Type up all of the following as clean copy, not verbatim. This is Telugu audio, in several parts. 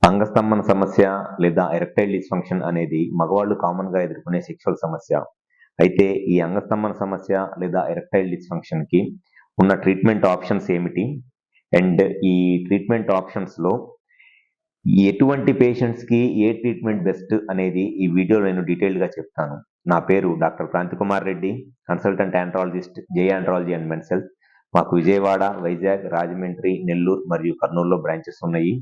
అంగస్తంభన సమస్య లేదా ఎరెక్టైల్ డిస్ఫంక్షన్ అనేది మగవాళ్ళు కామన్‌గా ఎదుర్కొనే సెక్షువల్ సమస్య. అయితే ఈ అంగస్తంభన సమస్య లేదా ఎరెక్టైల్ డిస్ఫంక్షన్‌కి ఉన్న ట్రీట్మెంట్ ఆప్షన్స్ ఏమిటి? అండ్ ఈ ట్రీట్మెంట్ ఆప్షన్స్‌లో ఎటువంటి పేషెంట్స్‌కి ఏ ట్రీట్మెంట్ బెస్ట్ అనేది ఈ వీడియోలో నేను డీటెయిల్డ్‌గా చెప్తాను. నా పేరు doctor Kranthikumar Reddy, consultant andrologist, J andrology and men's health. మాకు విజయవాడ, వైజాగ్, రాజమండ్రి, నెల్లూరు మరియు కర్నూలులో బ్రాంచెస్ ఉన్నాయి.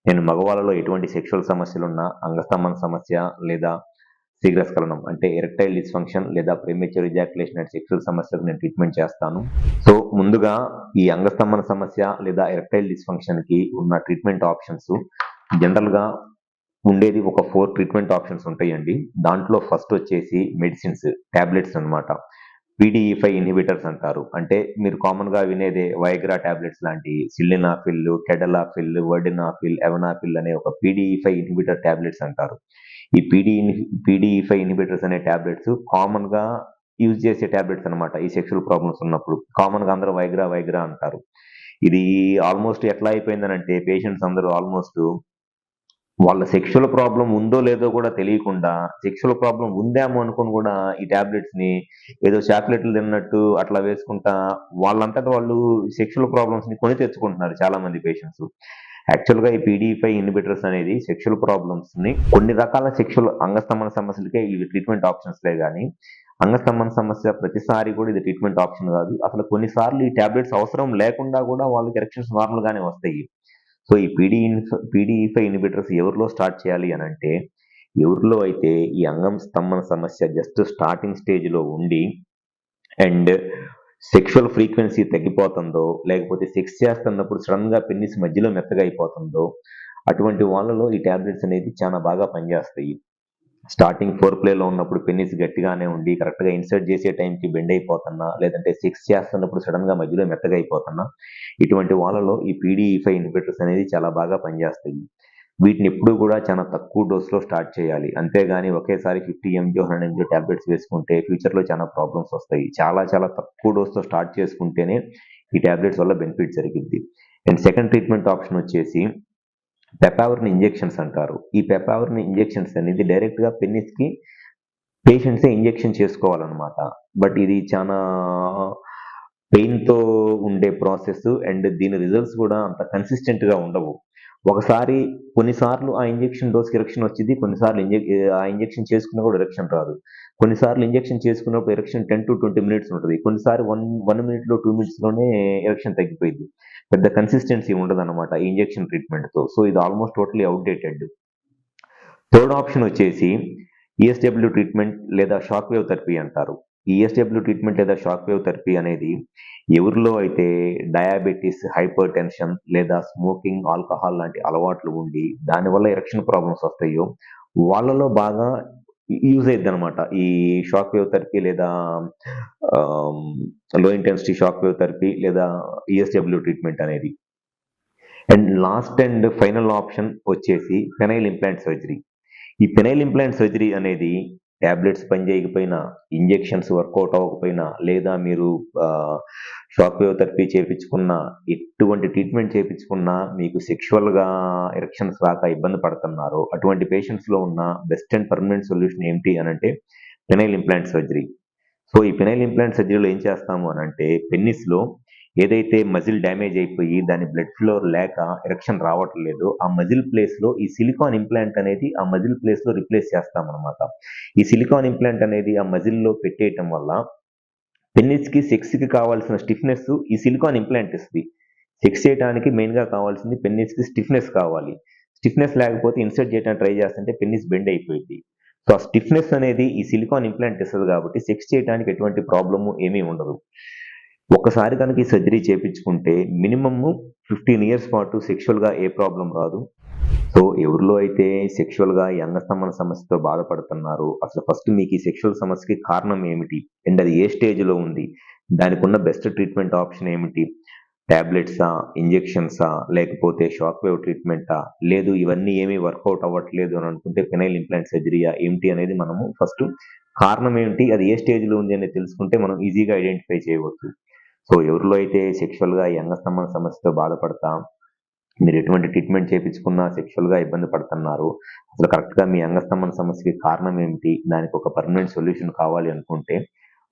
నేను మగవాళ్ళలో ఎటువంటి సెక్షువల్ సమస్యలున్నా, అంగస్తంభన సమస్య లేదా శీఘ్రస్ఖలనం అంటే ఎరెక్టైల్ డిస్ఫంక్షన్ లేదా ప్రీమెచ్యూర్ ఎజాక్యులేషన్ అనే సెక్షువల్ సమస్యలకు నేను ట్రీట్మెంట్ చేస్తాను. సో ముందుగా ఈ అంగస్తంభన సమస్య లేదా ఎరెక్టైల్ డిస్ఫంక్షన్‌కి ఉన్న ట్రీట్మెంట్ ఆప్షన్స్ జనరల్‌గా ఉండేది ఒక 4 ట్రీట్మెంట్ ఆప్షన్స్ ఉంటాయండి. దాంట్లో ఫస్ట్ వచ్చేసి మెడిసిన్స్, టాబ్లెట్స్ అన్నమాట. PDE5 ఇన్హిబిటర్స్ అంటారు. అంటే మీరు కామన్‌గా వినేదే వైగ్రా టాబ్లెట్స్ లాంటి సిల్డెనాఫిల్, టెడలాఫిల్, వర్డెనాఫిల్, ఎవనాఫిల్ అనే ఒక PDE5 ఇన్హిబిటర్ టాబ్లెట్స్ అంటారు. ఈ PDE5 ఇన్హిబిటర్స్ అనే టాబ్లెట్స్ కామన్‌గా యూజ్ చేసే టాబ్లెట్స్ అన్నమాట. ఈ సెక్షువల్ ప్రాబ్లమ్స్ ఉన్నప్పుడు. కామన్‌గా అందరూ వైగ్రా అంటారు. ఇది ఆల్మోస్ట్ ఎట్లా అయిపోయిందనంటే పేషెంట్స్ అందరూ ఆల్మోస్ట్ వాళ్ళ సెక్షువల్ ప్రాబ్లమ్ ఉందో లేదో కూడా తెలియకుండా సెక్షువల్ ప్రాబ్లమ్ ఉందేమో అనుకుని కూడా ఈ టాబ్లెట్స్‌ని ఏదో చాక్లెట్‌లు తిన్నట్టు అట్లా వేసుకుంటా వాళ్ళంతట వాళ్ళు సెక్షువల్ ప్రాబ్లమ్స్‌ని కొని తెచ్చుకుంటున్నారు చాలా మంది పేషెంట్స్. యాక్చువల్‌గా ఈ PDE5 ఇన్హిబిటర్స్ అనేది సెక్షువల్ ప్రాబ్లమ్స్‌ని కొన్ని రకాల సెక్షువల్ అంగస్తంభన సమస్యలకే ఇవి ట్రీట్మెంట్ ఆప్షన్స్‌లే గాని, అంగస్తంభన సమస్య ప్రతిసారి కూడా ఇది ట్రీట్మెంట్ ఆప్షన్ కాదు. అసలు కొన్ని సార్లు ఈ టాబ్లెట్స్ అవసరం లేకుండా కూడా వాళ్ళకి ఎరెక్షన్స్ నార్మల్‌గానే వస్తాయి. సో ఈ PDE5 ఇన్హిబిటర్స్ ఎవరిలో స్టార్ట్ చేయాలి అనంటే, ఎవరిలో అయితే ఈ అంగం స్తంభన సమస్య జస్ట్ స్టార్టింగ్ స్టేజ్‌లో ఉండి అండ్ సెక్షువల్ ఫ్రీక్వెన్సీ తగ్గిపోతుందో, లేకపోతే సెక్స్ చేస్తున్నప్పుడు సడెన్‌గా పెనిస్ మధ్యలో మెత్తగా అయిపోతుందో, అటువంటి వాళ్ళలో ఈ టాబ్లెట్స్ అనేది చాలా బాగా పనిచేస్తాయి. స్టార్టింగ్ ఫోర్ ప్లేలో ఉన్నప్పుడు పెనిస్ గట్టిగానే ఉండి కరెక్ట్‌గా ఇన్సర్ట్ చేసే టైంకి బెండ్ అయిపోతున్నా, లేదంటే సెక్స్ చేస్తున్నప్పుడు సడెన్‌గా మధ్యలో మెత్తగా అయిపోతున్నా, ఇటువంటి వాళ్ళలో ఈ PDE5 ఇన్హిబిటర్స్ అనేది చాలా బాగా పనిచేస్తాయి. వీటిని ఎప్పుడూ కూడా చాలా తక్కువ డోస్‌లో స్టార్ట్ చేయాలి. అంతేగాని ఒకేసారి 50 ఎంజీ, 100 ఎంజీ టాబ్లెట్స్ వేసుకుంటే ఫ్యూచర్‌లో చాలా ప్రాబ్లమ్స్ వస్తాయి. చాలా తక్కువ డోస్‌తో స్టార్ట్ చేసుకుంటేనే ఈ టాబ్లెట్స్ వల్ల బెనిఫిట్ జరిగిద్ది. అండ్ సెకండ్ ట్రీట్మెంట్ ఆప్షన్ వచ్చేసి పెపావరిన్ ఇంజెక్షన్స్ అంటారు. ఈ పెపావరిన్ ఇంజెక్షన్స్ అనేది డైరెక్ట్‌గా పెనిస్‌కి పేషెంట్సే ఇంజెక్షన్ చేసుకోవాలనమాట. బట్ ఇది చానా పెయిన్‌తో ఉండే ప్రాసెస్ అండ్ దీని రిజల్ట్స్ కూడా అంత కన్సిస్టెంట్‌గా ఉండవు. కొన్నిసార్లు ఆ ఇంజెక్షన్ డోస్‌కి ఎరెక్షన్ వచ్చిద్ది. కొన్నిసార్లు ఆ ఇంజెక్షన్ చేసుకున్నా కూడా ఎరెక్షన్ రాదు. కొన్నిసార్లు ఇంజెక్షన్ చేసుకున్నప్పుడు ఎరెక్షన్ 10-20 మినిట్స్ ఉంటది. కొన్నిసారి 1 మినిట్‌లో, 2 మినిట్స్‌లోనే ఎరెక్షన్ తగ్గిపోయిద్ది. పెద్ద కన్సిస్టెన్సీ ఉండదనమాట ఈ ఇంజెక్షన్ ట్రీట్మెంట్‌తో. సో ఇది almost totally outdated. Third option వచ్చేసి ఈఎస్‌డబ్ల్యూ ట్రీట్మెంట్ లేదా షాక్ వేవ్ థెరపీ అంటారు. ఈ ఈఎస్‌డబ్ల్యూ ట్రీట్మెంట్ లేదా షాక్ వేవ్ థెరపీ అనేది ఎవరిలో అయితే డయాబెటిస్, హైపర్ టెన్షన్ లేదా స్మోకింగ్, ఆల్కహాల్ లాంటి అలవాట్లు ఉండి దానివల్ల ఎరెక్షన్ ప్రాబ్లమ్స్ వస్తాయో వాళ్ళలో బాగా యూజ్ అయిద్దనమాట. ఈ షాక్ వేవ్ థెరపీ లేదా ఆహ్, లో ఇంటెన్సిటీ షాక్ వేవ్ థెరపీ లేదా ఈఎస్‌డబ్ల్యూ ట్రీట్మెంట్ అనేది. And last and final option వచ్చేసి పెనైల్ ఇంప్లాంట్ సర్జరీ. ఈ పెనైల్ ఇంప్లాంట్ సర్జరీ అనేది టాబ్లెట్స్ పనిచేయకపోయినా, ఇంజెక్షన్స్ వర్కౌట్ అవ్వకపోయినా, లేదా మీరు షాక్ వేవ్ థెరపీ చేపించుకున్నా, ఎటువంటి ట్రీట్మెంట్ చేపించుకున్నా మీకు సెక్షువల్‌గా ఎరెక్షన్స్ రాక ఇబ్బంది పడుతున్నారో, అటువంటి పేషెంట్స్‌లో ఉన్న బెస్ట్ అండ్ పర్మనెంట్ సొల్యూషన్ ఏంటి అనంటే పెనైల్ ఇంప్లాంట్ సర్జరీ. సో ఈ పెనైల్ ఇంప్లాంట్ సర్జరీలో ఏం చేస్తాము అనంటే పెన్నిస్‌లో ఏదైతే మజిల్ డ్యామేజ్ అయిపోయి దాని బ్లడ్ ఫ్లో లేక ఎరెక్షన్ రావట్లేదో ఆ మజిల్ ప్లేస్‌లో ఈ సిలికాన్ ఇంప్లాంట్ అనేది ఆ మజిల్ ప్లేస్‌లో రిప్లేస్ చేస్తామనమాట. ఈ సిలికాన్ ఇంప్లాంట్ అనేది ఆ మజిల్‌లో పెట్టేయటం వల్ల పెన్నిస్‌కి, సెక్స్‌కి కావాల్సిన స్టిఫ్‌నెస్ ఈ సిలికాన్ ఇంప్లాంట్ ఇస్తది. సెక్స్ చేయటానికి మెయిన్‌గా కావాల్సింది పెన్నిస్‌కి స్టిఫ్‌నెస్ కావాలి. స్టిఫ్‌నెస్ లేకపోతే ఇన్సర్ట్ చేయడానికి ట్రై చేస్తుంటే పెన్నిస్ బెండ్ అయిపోయిద్ది. సో, ఆ స్టిఫ్‌నెస్ అనేది ఈ సిలికాన్ ఇంప్లాంట్ ఇస్తది కాబట్టి సెక్స్ చేయటానికి ఎటువంటి ప్రాబ్లమ్ ఏమీ ఉండదు. ఒక్కసారి కనుక ఈ సర్జరీ చేపించుకుంటే మినిమమ్ 15 ఇయర్స్ పాటు సెక్షువల్‌గా ఏ ప్రాబ్లమ్ రాదు. సో, ఎవరిలో అయితే సెక్షువల్‌గా ఈ అంగస్తంభన సమస్యతో బాధపడుతున్నారో అసలు ఫస్ట్ మీకు ఈ సెక్షువల్ సమస్యకి కారణం ఏమిటి? అండ్ అది ఏ స్టేజ్‌లో ఉంది? దానికున్న బెస్ట్ ట్రీట్మెంట్ ఆప్షన్ ఏమిటి? టాబ్లెట్సా? ఇంజెక్షన్సా? లేకపోతే షాక్ వేవ్ ట్రీట్మెంటా? లేదు ఇవన్నీ ఏమీ వర్కౌట్ అవ్వట్లేదు అని అనుకుంటే పెనైల్ ఇంప్లాంట్ సర్జరీయా? ఏమిటి అనేది మనము ఫస్ట్ కారణం ఏంటి? అది ఏ స్టేజ్‌లో ఉంది అనేది తెలుసుకుంటే మనం ఈజీగా ఐడెంటిఫై చేయవచ్చు. సో, ఎవరిలో అయితే సెక్షువల్‌గా ఈ అంగస్తంభన సమస్యతో బాధపడతా మీరు ఎటువంటి ట్రీట్మెంట్ చేపించుకున్నా సెక్షువల్‌గా ఇబ్బంది పడుతున్నారు. అసలు కరెక్ట్‌గా మీ అంగస్తంభన సమస్యకి కారణం ఏమిటి? దానికి ఒక పర్మనెంట్ సొల్యూషన్ కావాలి అనుకుంటే,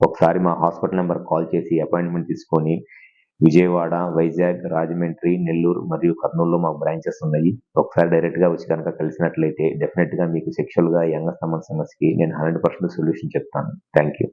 ఒకసారి మా హాస్పిటల్ నంబర్‌కి కాల్ చేసి అపాయింట్‌మెంట్ తీసుకొని, విజయవాడ, వైజాగ్, రాజమండ్రి, నెల్లూరు మరియు కర్నూలులో మాకు బ్రాంచెస్ ఉన్నాయి. ఒకసారి డైరెక్ట్‌గా వచ్చి గనక కలిసినట్లయితే డెఫినిట్‌గా మీకు సెక్షువల్‌గా ఈ అంగస్తంభన సమస్యకి నేను 100% సొల్యూషన్ చెప్తాను. Thank you.